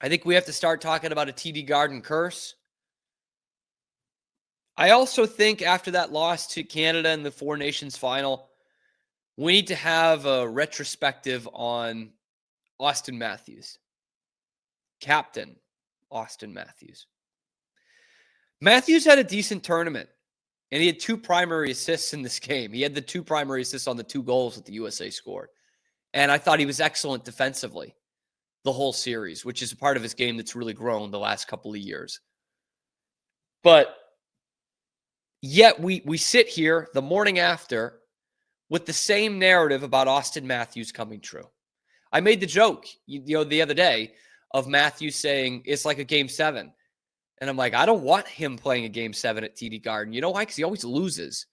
I think we have to start talking about a TD Garden curse. I also think after that loss to Canada in the Four Nations final, we need to have a retrospective on Auston Matthews. Captain Auston Matthews. Matthews had a decent tournament, and he had 2 primary assists in this game. He had the 2 primary assists on the 2 goals that the USA scored. And I thought he was excellent defensively the whole series, which is a part of his game that's really grown the last couple of years. But yet we sit here the morning after with the same narrative about Auston Matthews coming true. I made the joke, the other day of Matthews saying it's like a game 7. And I'm like, I don't want him playing a game 7 at TD Garden. You know why? Because he always loses.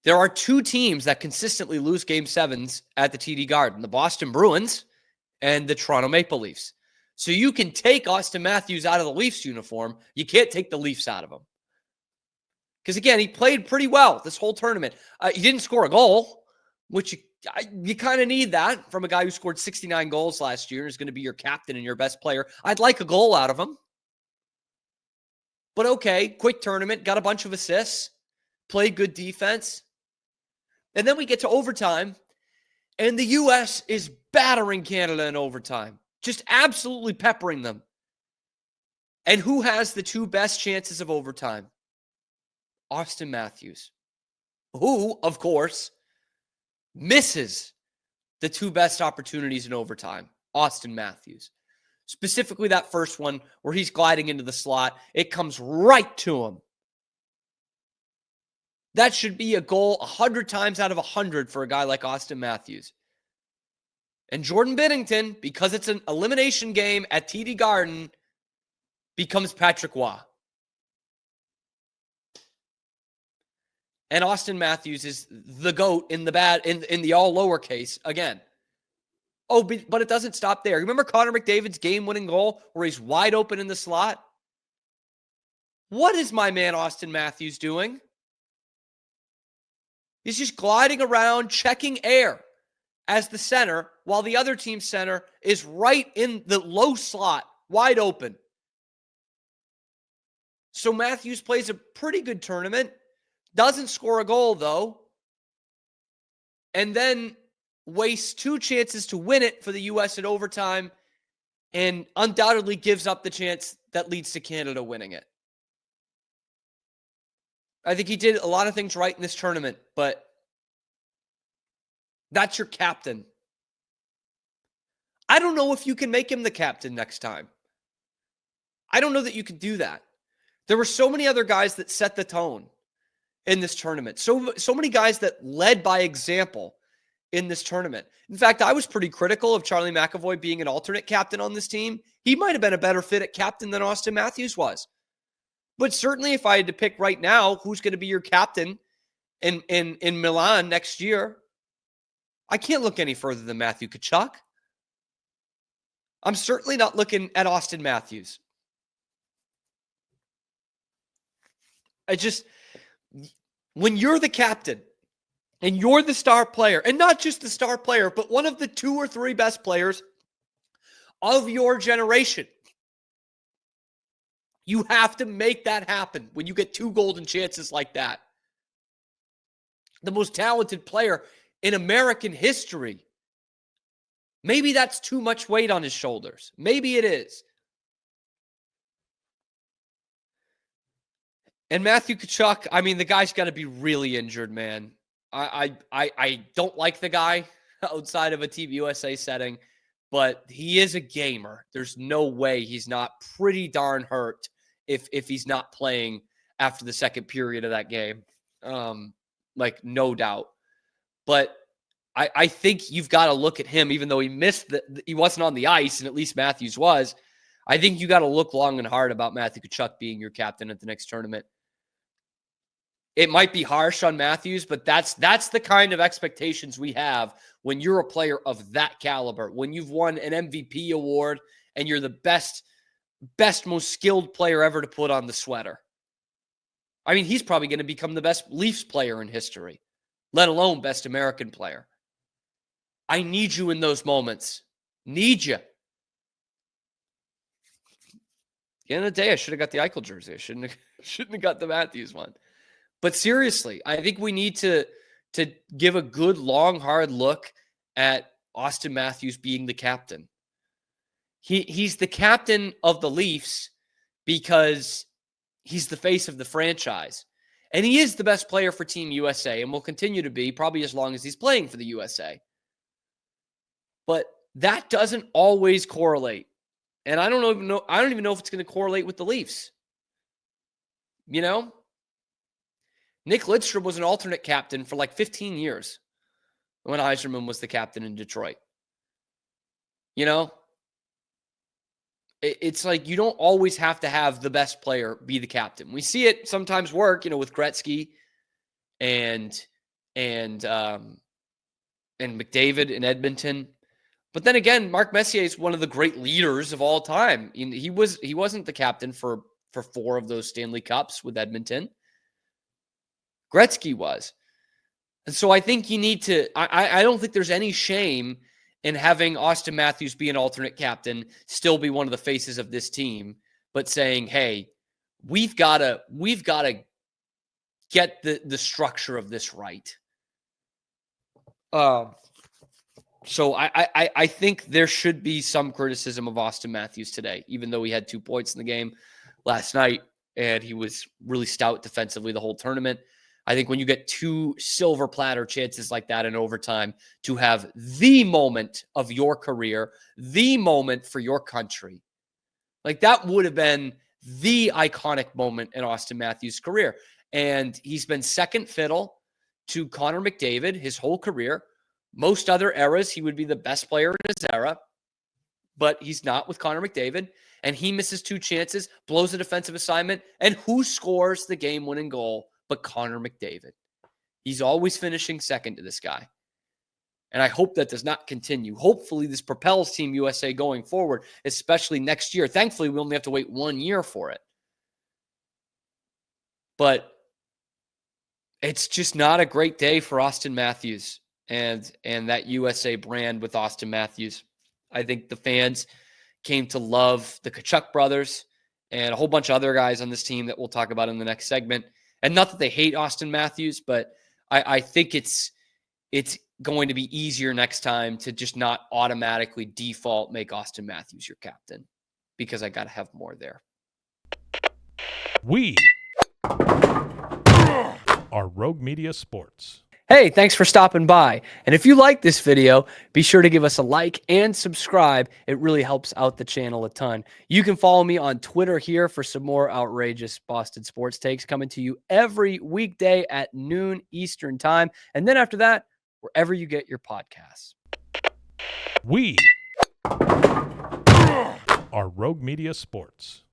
There are 2 teams that consistently lose game 7s at the TD Garden, the Boston Bruins and the Toronto Maple Leafs. So you can take Auston Matthews out of the Leafs uniform. You can't take the Leafs out of him. Because, again, he played pretty well this whole tournament. He didn't score a goal, which you kind of need that from a guy who scored 69 goals last year and is going to be your captain and your best player. I'd like a goal out of him. But okay, quick tournament, got a bunch of assists, played good defense. And then we get to overtime, and the U.S. is battering Canada in overtime, just absolutely peppering them. And who has the 2 best chances of overtime? Auston Matthews, who, of course, misses the 2 best opportunities in overtime. Auston Matthews. Specifically that first one where he's gliding into the slot. It comes right to him. That should be a goal 100 times out of 100 for a guy like Auston Matthews. And Jordan Binnington, because it's an elimination game at TD Garden, becomes Patrick Roy. And Auston Matthews is the GOAT in the all lowercase again. Oh, but it doesn't stop there. Remember Connor McDavid's game-winning goal where he's wide open in the slot? What is my man Auston Matthews doing? He's just gliding around, checking air as the center, while the other team's center is right in the low slot, wide open. So Matthews plays a pretty good tournament. Doesn't score a goal, though. And then wastes 2 chances to win it for the U.S. in overtime and undoubtedly gives up the chance that leads to Canada winning it. I think he did a lot of things right in this tournament, but that's your captain. I don't know if you can make him the captain next time. I don't know that you can do that. There were so many other guys that set the tone in this tournament. So many guys that led by example in this tournament. In fact, I was pretty critical of Charlie McAvoy being an alternate captain on this team. He might have been a better fit at captain than Auston Matthews was. But certainly if I had to pick right now who's going to be your captain in Milan next year, I can't look any further than Matthew Tkachuk. I'm certainly not looking at Auston Matthews. When you're the captain and you're the star player, and not just the star player, but one of the 2 or 3 best players of your generation, you have to make that happen when you get 2 golden chances like that. The most talented player in American history. Maybe that's too much weight on his shoulders. Maybe it is. And Matthew Tkachuk, I mean, the guy's got to be really injured, man. I don't like the guy outside of a Team USA setting, but he is a gamer. There's no way he's not pretty darn hurt if he's not playing after the second period of that game. No doubt. But I think you've got to look at him, even though he wasn't on the ice, and at least Matthews was. I think you got to look long and hard about Matthew Tkachuk being your captain at the next tournament. It might be harsh on Matthews, but that's the kind of expectations we have when you're a player of that caliber, when you've won an MVP award and you're the best, most skilled player ever to put on the sweater. I mean, he's probably going to become the best Leafs player in history, let alone best American player. I need you in those moments. Need you. the end of the day, I should have got the Eichel jersey. I shouldn't have got the Matthews one. But seriously, I think we need to give a good, long, hard look at Auston Matthews being the captain. He's the captain of the Leafs because he's the face of the franchise. And he is the best player for Team USA and will continue to be probably as long as he's playing for the USA. But that doesn't always correlate. And I don't even know if it's going to correlate with the Leafs. You know? Nick Lidstrom was an alternate captain for like 15 years when Yzerman was the captain in Detroit. You know? It's like you don't always have to have the best player be the captain. We see it sometimes work, with Gretzky and McDavid in Edmonton. But then again, Mark Messier is one of the great leaders of all time. He wasn't the captain for 4 of those Stanley Cups with Edmonton. Gretzky was. And so I think you need to I don't think there's any shame in having Auston Matthews be an alternate captain, still be one of the faces of this team, but saying, hey, we've got to get the structure of this right. So I think there should be some criticism of Auston Matthews today, even though he had 2 points in the game last night and he was really stout defensively the whole tournament. I think when you get 2 silver platter chances like that in overtime to have the moment of your career, the moment for your country, like that would have been the iconic moment in Auston Matthews' career. And he's been second fiddle to Connor McDavid his whole career. Most other eras, he would be the best player in his era, but he's not with Connor McDavid. And he misses 2 chances, blows a defensive assignment, and who scores the game-winning goal but Connor McDavid? He's always finishing second to this guy. And I hope that does not continue. Hopefully this propels Team USA going forward, especially next year. Thankfully, we only have to wait 1 year for it. But it's just not a great day for Auston Matthews and that USA brand with Auston Matthews. I think the fans came to love the Tkachuk brothers and a whole bunch of other guys on this team that we'll talk about in the next segment. And not that they hate Auston Matthews, but I think it's going to be easier next time to just not automatically default make Auston Matthews your captain because I got to have more there. We are Rogue Media Sports. Hey, thanks for stopping by. And if you like this video, be sure to give us a like and subscribe. It really helps out the channel a ton. You can follow me on Twitter here for some more outrageous Boston sports takes coming to you every weekday at noon Eastern time. And then after that, wherever you get your podcasts. We are Rogue Media Sports.